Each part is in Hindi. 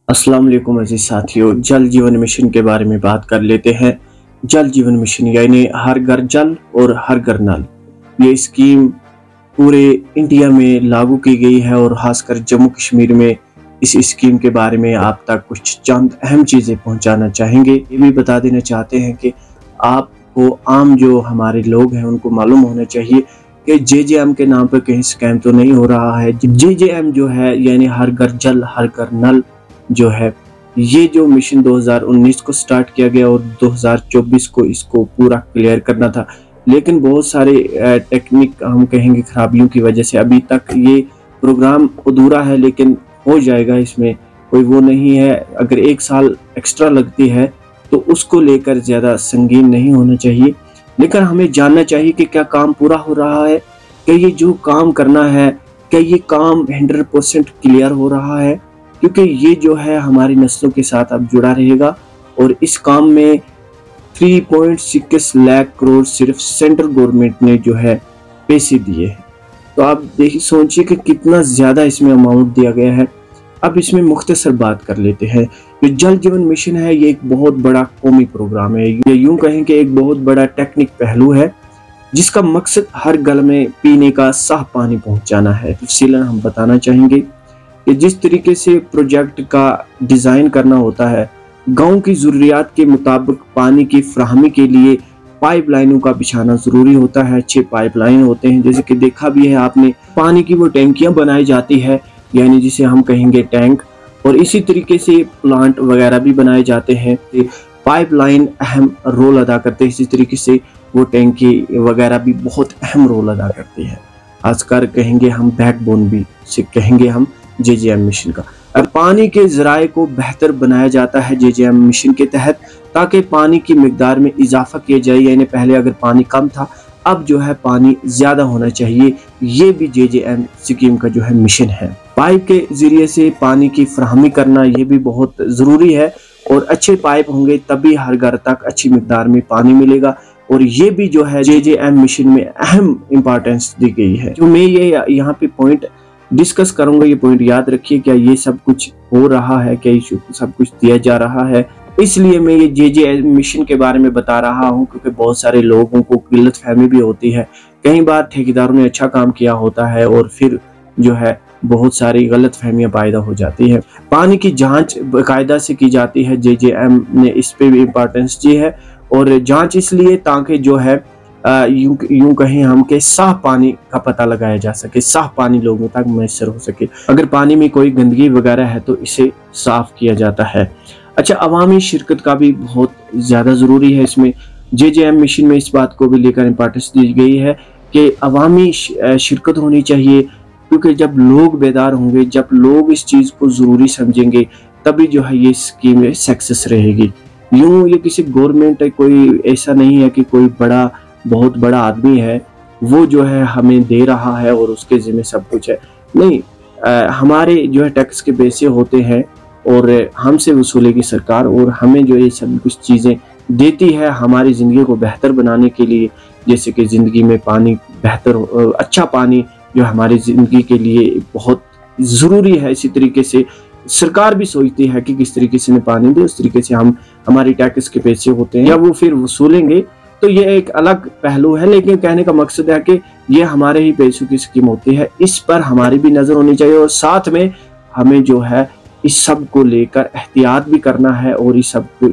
अस्सलाम वालेकुम अजीज साथियों, जल जीवन मिशन के बारे में बात कर लेते हैं। जल जीवन मिशन यानी हर घर जल और हर घर नल, ये स्कीम पूरे इंडिया में लागू की गई है और खासकर जम्मू कश्मीर में इस स्कीम के बारे में आप तक कुछ चंद अहम चीज़ें पहुंचाना चाहेंगे। ये भी बता देना चाहते हैं कि आपको आम जो हमारे लोग हैं उनको मालूम होना चाहिए कि जेजेएम के नाम पर कहीं स्कैम तो नहीं हो रहा है। जेजेएम जो है यानी हर घर जल हर घर नल जो है, ये जो मिशन 2019 को स्टार्ट किया गया और 2024 को इसको पूरा क्लियर करना था, लेकिन बहुत सारे टेक्निक हम कहेंगे खराबियों की वजह से अभी तक ये प्रोग्राम अधूरा है। लेकिन हो जाएगा, इसमें कोई वो नहीं है। अगर एक साल एक्स्ट्रा लगती है तो उसको लेकर ज़्यादा संगीन नहीं होना चाहिए, लेकिन हमें जानना चाहिए कि क्या काम पूरा हो रहा है, क्या ये जो काम करना है क्या ये काम 100% क्लियर हो रहा है, क्योंकि ये जो है हमारी नस्लों के साथ अब जुड़ा रहेगा। और इस काम में 3.6 लाख करोड़ सिर्फ सेंट्रल गवर्नमेंट ने जो है पैसे दिए हैं। तो आप देखिए, सोचिए कि कितना ज़्यादा इसमें अमाउंट दिया गया है। अब इसमें मुख्तसर बात कर लेते हैं। जो जल जीवन मिशन है ये एक बहुत बड़ा कौमी प्रोग्राम है। ये यूं कहें कि एक बहुत बड़ा टेक्निक पहलू है जिसका मकसद हर घर में पीने का साफ पानी पहुंचाना है। तफसीलन हम बताना चाहेंगे कि जिस तरीके से प्रोजेक्ट का डिज़ाइन करना होता है, गांव की ज़रूरियात के मुताबिक पानी की फ्राहमी के लिए पाइपलाइनों का बिछाना ज़रूरी होता है। अच्छे पाइपलाइन होते हैं, जैसे कि देखा भी है आपने, पानी की वो टैंकियां बनाई जाती है यानी जिसे हम कहेंगे टैंक, और इसी तरीके से प्लांट वगैरह भी बनाए जाते हैं। पाइपलाइन अहम रोल अदा करते हैं, इसी तरीके से वो टैंकी वगैरह भी बहुत अहम रोल अदा करती है। खासकर कहेंगे हम बैकबोन भी से कहेंगे हम जेजेएम मिशन का। अब पानी के ज़राए को बेहतर बनाया जाता है जेजेएम मिशन के तहत, ताकि पानी की मिकदार में इजाफा किया जाए। यानी पहले अगर पानी कम था, अब जो है पानी ज़्यादा होना चाहिए। ये भी जेजेएम स्कीम का जो है मिशन है। पाइप के ज़रिए से पानी की फ्राहमी करना ये भी बहुत ज़रूरी है, और अच्छे पाइप होंगे तभी हर घर तक अच्छी मिकदार में पानी मिलेगा। और ये भी जो है जेजेएम मिशन में अहम इम्पोर्टेंस दी गई है। जो मैं ये यहाँ पे पॉइंट डिस्कस करूंगा, ये पॉइंट याद रखिए। क्या ये सब कुछ हो रहा है, क्या ये सब कुछ दिया जा रहा है? इसलिए मैं ये जेजेएम मिशन के बारे में बता रहा हूँ, क्योंकि बहुत सारे लोगों को गलतफहमी भी होती है। कई बार ठेकेदारों ने अच्छा काम किया होता है और फिर जो है बहुत सारी गलतफहमियां पैदा हो जाती है। पानी की जांच बाकायदा से की जाती है, जेजेएम ने इस पे भी इम्पोर्टेंस दी है। और जांच इसलिए ताकि जो है यूं कहें हम के साफ पानी का पता लगाया जा सके, साफ पानी लोगों तक मैसर हो सके। अगर पानी में कोई गंदगी वगैरह है तो इसे साफ किया जाता है। अच्छा, अवामी शिरकत का भी बहुत ज़्यादा ज़रूरी है। इसमें जेजेएम मिशन में इस बात को भी लेकर इम्पोर्टेंस दी गई है कि अवामी शिरकत होनी चाहिए, क्योंकि जब लोग बेदार होंगे, जब लोग इस चीज़ को ज़रूरी समझेंगे, तभी जो है ये स्कीम सक्सेस रहेगी। यूँ ये किसी गवर्नमेंट कोई ऐसा नहीं है कि कोई बहुत बड़ा आदमी है वो जो है हमें दे रहा है और उसके ज़िम्मे सब कुछ है। नहीं, हमारे जो है टैक्स के पैसे होते हैं और हमसे वसूलेगी सरकार, और हमें जो ये सब कुछ चीज़ें देती है हमारी ज़िंदगी को बेहतर बनाने के लिए। जैसे कि ज़िंदगी में पानी बेहतर, अच्छा पानी जो हमारी ज़िंदगी के लिए बहुत ज़रूरी है। इसी तरीके से सरकार भी सोचती है कि किस तरीके से पानी दे, उस तरीके से हम हमारी टैक्स के पैसे होते हैं या वो फिर वसूलेंगे। तो ये एक अलग पहलू है, लेकिन कहने का मकसद है कि ये हमारे ही पैसों की स्कीम होती है, इस पर हमारी भी नज़र होनी चाहिए। और साथ में हमें जो है इस सब को लेकर एहतियात भी करना है और इस सब को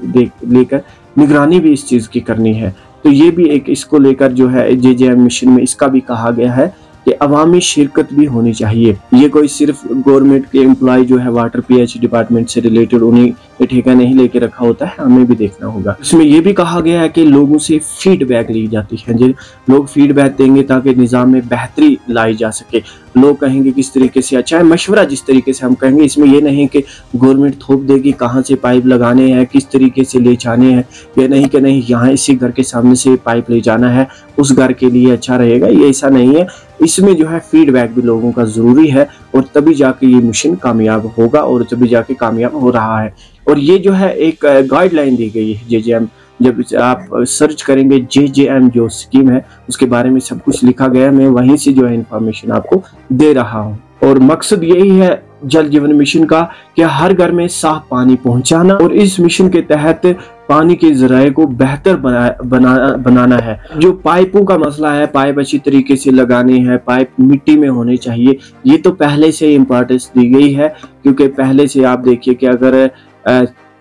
लेकर निगरानी भी इस चीज़ की करनी है। तो ये भी एक इसको लेकर जो है जेजेएम मिशन में इसका भी कहा गया है कि अवामी शिरकत भी होनी चाहिए। ये कोई सिर्फ गवर्नमेंट के एम्प्लॉय जो है वाटर पीएच डिपार्टमेंट से रिलेटेड उन्हीं ने ठेका नहीं लेके रखा होता है, हमें भी देखना होगा। इसमें ये भी कहा गया है कि लोगों से फीडबैक ली जाती है। जो लोग फीडबैक देंगे ताकि निज़ाम में बेहतरी लाई जा सके। लोग कहेंगे किस तरीके से अच्छा है, मशवरा जिस तरीके से हम कहेंगे। इसमें ये नहीं कि गवर्नमेंट थोप देगी कहाँ से पाइप लगाने हैं, किस तरीके से ले जाने हैं, या नहीं कि नहीं यहाँ इसी घर के सामने से पाइप ले जाना है, उस घर के लिए अच्छा रहेगा, ये ऐसा नहीं है। इसमें जो है फीडबैक भी लोगों का ज़रूरी है, और तभी जाके ये मिशन कामयाब होगा और तभी जाके कामयाब हो रहा है। और ये जो है एक गाइडलाइन दी गई है जेजेएम। जब आप सर्च करेंगे जेजेएम जो स्कीम है उसके बारे में सब कुछ लिखा गया है। मैं वहीं से जो है इंफॉर्मेशन आपको दे रहा हूँ, और मकसद यही है जल जीवन मिशन का कि हर घर में साफ पानी पहुंचाना, और इस मिशन के तहत पानी के जराये को बेहतर बनाना है। जो पाइपों का मसला है, पाइप अच्छी तरीके से लगाने हैं, पाइप मिट्टी में होने चाहिए, ये तो पहले से इम्पोर्टेंस दी गई है। क्योंकि पहले से आप देखिए कि अगर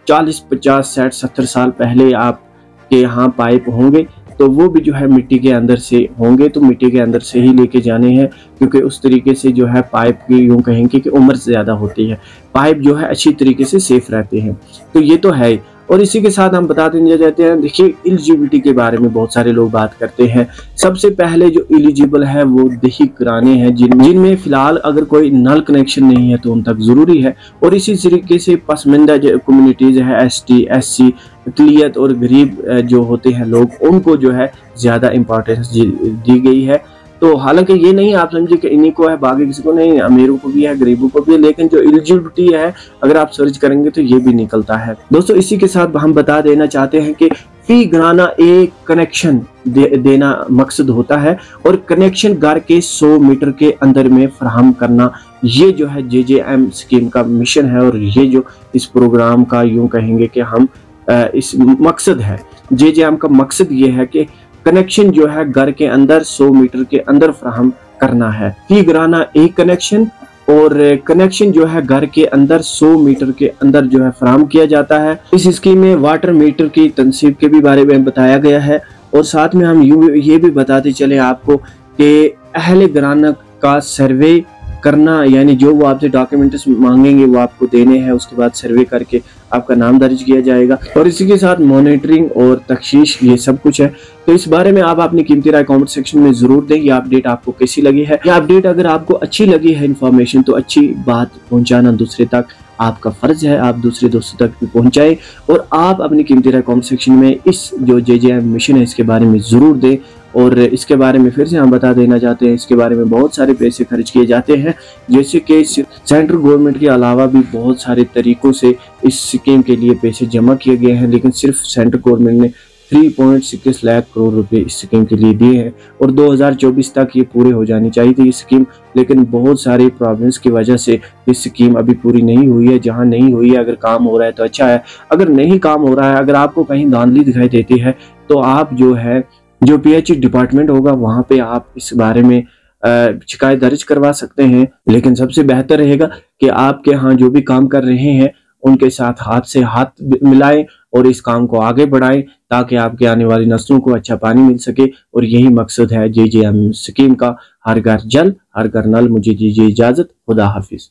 40, 50, 60, 70 साल पहले आपके यहाँ पाइप होंगे तो वो भी जो है मिट्टी के अंदर से होंगे, तो मिट्टी के अंदर से ही लेके जाने हैं, क्योंकि उस तरीके से जो है पाइप की यूं कहेंगे कि उम्र ज़्यादा होती है, पाइप जो है अच्छी तरीके से सेफ रहते हैं। तो ये तो है। और इसी के साथ हम बता देना चाहते हैं, देखिए एलिजिबिलिटी के बारे में बहुत सारे लोग बात करते हैं। सबसे पहले जो एलिजिबल है वो दही घराने हैं जिनमें फिलहाल अगर कोई नल कनेक्शन नहीं है तो उन तक जरूरी है। और इसी तरीके से पसमानदा जो कम्युनिटीज है, ST, SC, अक़लियत और गरीब जो होते हैं लोग, उनको जो है ज्यादा इंपॉर्टेंस दी गई है। तो हालांकि ये नहीं आप समझे कि इन्हीं को है बाकी किसी को नहीं, अमीरों को भी है, गरीबों को भी है, लेकिन जो एलिजिबिलिटी है अगर आप सर्च करेंगे तो ये भी निकलता है। दोस्तों इसी के साथ हम बता देना चाहते हैं कि फी घराना एक कनेक्शन देना मकसद होता है, और कनेक्शन घर के 100 मीटर के अंदर में फराहम करना, ये जो है JJM स्कीम का मिशन है। और ये जो इस प्रोग्राम का यूं कहेंगे कि हम इस मकसद है, JJM का मकसद ये है कि कनेक्शन जो है घर के अंदर 100 मीटर के अंदर फराहम करना है। फी घराना एक कनेक्शन, और कनेक्शन जो है घर के अंदर 100 मीटर के अंदर जो है फराहम किया जाता है। इस स्कीम में वाटर मीटर की तनसीब के भी बारे में बताया गया है। और साथ में हम ये भी बताते चले आपको कि अहले घराना का सर्वे करना, यानी जो वो आपसे डॉक्यूमेंट्स मांगेंगे वो आपको देने हैं, उसके बाद सर्वे करके आपका नाम दर्ज किया जाएगा। और इसी के साथ मॉनिटरिंग और तख्शीश ये सब कुछ है। तो इस बारे में आप अपनी कीमती राय कमेंट सेक्शन में जरूर दें। ये अपडेट आपको कैसी लगी है? ये अपडेट अगर आपको अच्छी लगी है इन्फॉर्मेशन, तो अच्छी बात पहुंचाना दूसरे तक आपका फर्ज है, आप दूसरे दोस्तों तक भी पहुंचाएं। और आप अपनी कीमती राय कमेंट सेक्शन में इस जो JJM मिशन है इसके बारे में जरूर दें। और इसके बारे में फिर से हम बता देना चाहते हैं, इसके बारे में बहुत सारे पैसे खर्च किए जाते हैं, जैसे कि सेंट्रल गवर्नमेंट के अलावा भी बहुत सारे तरीकों से इस स्कीम के लिए पैसे जमा किए गए हैं, लेकिन सिर्फ सेंट्रल गवर्नमेंट ने 3.6 लाख करोड़ रुपए इस स्कीम के लिए दिए हैं। और 2024 तक ये पूरे हो जानी चाहिए थी ये स्कीम, लेकिन बहुत सारी प्रॉब्लम्स की वजह से ये स्कीम अभी पूरी नहीं हुई है। जहां नहीं हुई है, अगर काम हो रहा है तो अच्छा है, अगर नहीं काम हो रहा है, अगर आपको कहीं धांधली दिखाई देती है, तो आप जो PH डिपार्टमेंट होगा वहां पे आप इस बारे में शिकायत दर्ज करवा सकते हैं। लेकिन सबसे बेहतर रहेगा कि आपके यहाँ जो भी काम कर रहे हैं उनके साथ हाथ से हाथ मिलाएं और इस काम को आगे बढ़ाएं, ताकि आपके आने वाली नस्लों को अच्छा पानी मिल सके। और यही मकसद है JJM स्कीम का। हर घर जल, हर घर नल। मुझे दीजिए इजाजत। खुदा हाफिज।